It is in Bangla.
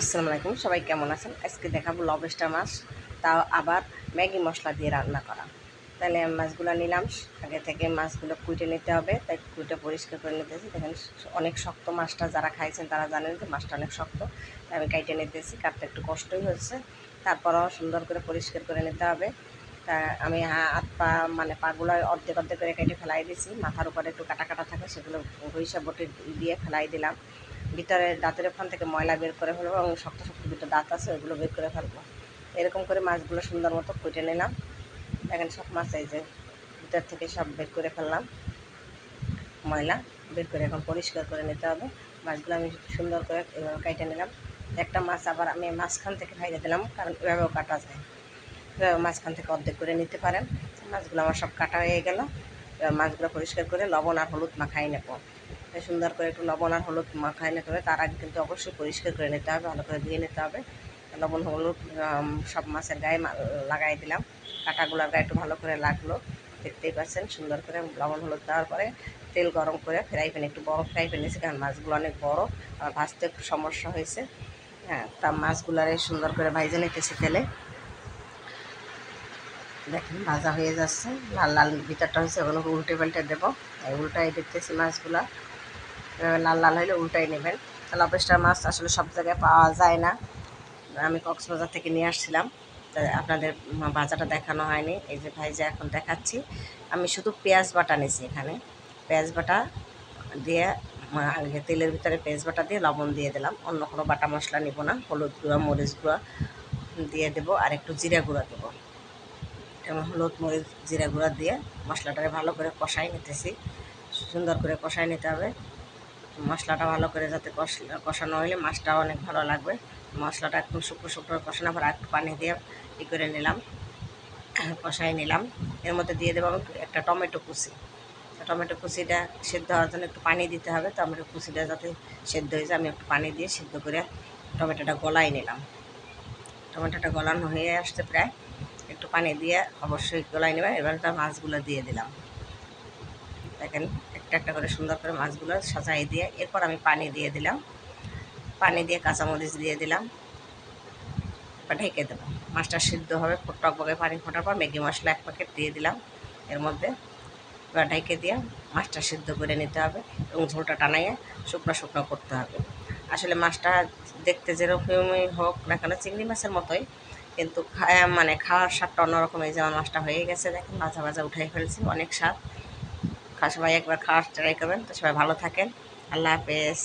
আসসালামু আলাইকুম, সবাই কেমন আছেন? আজকে দেখাবো লবস্টার মাছ, তাও আবার ম্যাগি মশলা দিয়ে রান্না করা। তাহলে আমি মাছগুলো নিলাম, আগে থেকে মাছগুলো কুইটে নিতে হবে, তাই কুইটে পরিষ্কার করে নিতেছি। দেখেন অনেক শক্ত মাছটা, যারা খাইছেন তারা জানেন যে মাছটা অনেক শক্ত, তাই আমি কাইটে নিতেছি। কাটতে একটু কষ্টই হচ্ছে, তারপরও সুন্দর করে পরিষ্কার করে নিতে হবে। তা আমি হাত পা পাগুলো অর্ধেক অর্ধেক করে কেটে ফেলাই দিয়েছি। মাথার উপরে একটু কাটা কাটা থাকে, সেগুলো ঘইসা বটি দিয়ে ফেলাই দিলাম। ভিতরে দাঁতের ওখান থেকে ময়লা বের করে ফেলবো এবং শক্ত শক্ত দুটো দাঁত আছে ওইগুলো বের করে ফেলবো। এরকম করে মাছগুলো সুন্দর মতো কুটে নিলাম। দেখেন সব মাছ এই যে ভিতর থেকে সব বের করে ফেললাম, ময়লা বের করে এখন পরিষ্কার করে নিতে হবে। মাছগুলো আমি সুন্দর করে এভাবে কেটে নিলাম। একটা মাছ আবার আমি মাঝখান থেকে ভাইজে দিলাম, কারণ এভাবেও কাটা যায়। এভাবে মাঝখান থেকে অর্ধেক করে নিতে পারেন। মাছগুলো আমার সব কাটা হয়ে গেল। এবার মাছগুলো পরিষ্কার করে লবণ আর হলুদ মাখাই নেব। সুন্দর করে একটু লবণ আর হলুদ মাখাই নিতে হবে। তার আগে কিন্তু অবশ্যই পরিষ্কার করে নিতে হবে, ভালো করে ধুয়ে নিতে হবে। লবণ হলুদ সব মাছের গায়ে লাগাই দিলাম। কাঁটাগুলোর গায়ে একটু ভালো করে লাগলো, দেখতেই পাচ্ছেন। সুন্দর করে লবণ হলুদ দেওয়ার পরে তেল গরম করে ফ্রাই প্যান, একটু বড় ফ্রাই প্যান নিয়েছি, কারণ মাছগুলো অনেক বড়, আর ভাজতে একটু সমস্যা হয়েছে। হ্যাঁ, তা মাছগুলারে সুন্দর করে ভাইজে নিতেছি তেলে। দেখেন ভাজা হয়ে যাচ্ছে, লাল লাল ভিতরটা হয়েছে, ওগুলো উল্টে পাল্টে দেবো। উল্টাই দেখতেছি মাছগুলা, লাল লাল হলে উল্টাই নেবেন। লবস্টার মাছ আসলে সব জায়গায় পাওয়া যায় না, আমি কক্সবাজার থেকে নিয়ে আসছিলাম, তাই আপনাদের বাজারটা দেখানো হয়নি। এই যে ভাইজা এখন দেখাচ্ছি। আমি শুধু পেঁয়াজ বাটা নিয়েছি এখানে, পেঁয়াজ বাটা দিয়ে আগে তেলের ভিতরে পেঁয়াজ বাটা দিয়ে লবণ দিয়ে দিলাম। অন্য কোনো বাটা মশলা নিব না। হলুদ গুঁড়া মরিচ গুঁড়া দিয়ে দেবো, আর একটু জিরা গুঁড়া দেবো। এবং হলুদ মরিচ জিরা গুঁড়া দিয়ে মশলাটাকে ভালো করে কষাই নিতেছি। সুন্দর করে কষাই নিতে হবে। মশলাটা ভালো করে যাতে কষানো হলে মাছটাও অনেক ভালো লাগবে। মশলাটা একদম শুকনো শুকনো কষানোর পর একটু পানি দিয়ে করে নিলাম, কষাই নিলাম। এর মধ্যে দিয়ে দেবো একটা টমেটো কুচি। টমেটো কুচিটা সেদ্ধ হওয়ার জন্য একটু পানি দিতে হবে। টমেটো কুচিটা যাতে সেদ্ধ হয়ে যায়, আমি একটু পানি দিয়ে সেদ্ধ করে টমেটোটা গলাই নিলাম। টমেটোটা গলানো হয়ে আসছে প্রায়, একটু পানি দিয়ে অবশ্যই গলাই নেবেন। এবার তার মাছগুলো দিয়ে দিলাম। দেখেন একটা একটা করে সুন্দর করে মাছগুলো সাজাই দিয়ে এরপর আমি পানি দিয়ে দিলাম। পানি দিয়ে কাঁচামরিচ দিয়ে দিলাম, এবার ঢেকে দেবো। মাছটা সিদ্ধ হবে, টকবকে পানি ফোটার পর ম্যাগি মশলা 1 প্যাকেট দিয়ে দিলাম এর মধ্যে। এবার ঢেকে দিয়ে মাছটা সিদ্ধ করে নিতে হবে এবং ঝোলটা টানাইয়ে শুকনো শুকনো করতে হবে। আসলে মাছটা দেখতে যেরকমই হোক না কেন চিংড়ি মাছের মতোই, কিন্তু খাওয়ার স্বাদটা অন্যরকম। এই যেমন মাছটা হয়ে গেছে, দেখেন ভাজা ভাজা উঠাই ফেলছি, অনেক স্বাদ। সবাই একবার খাওয়ার ট্রাই করবেন। তো সবাই ভালো থাকেন, আল্লাহ হাফেজ।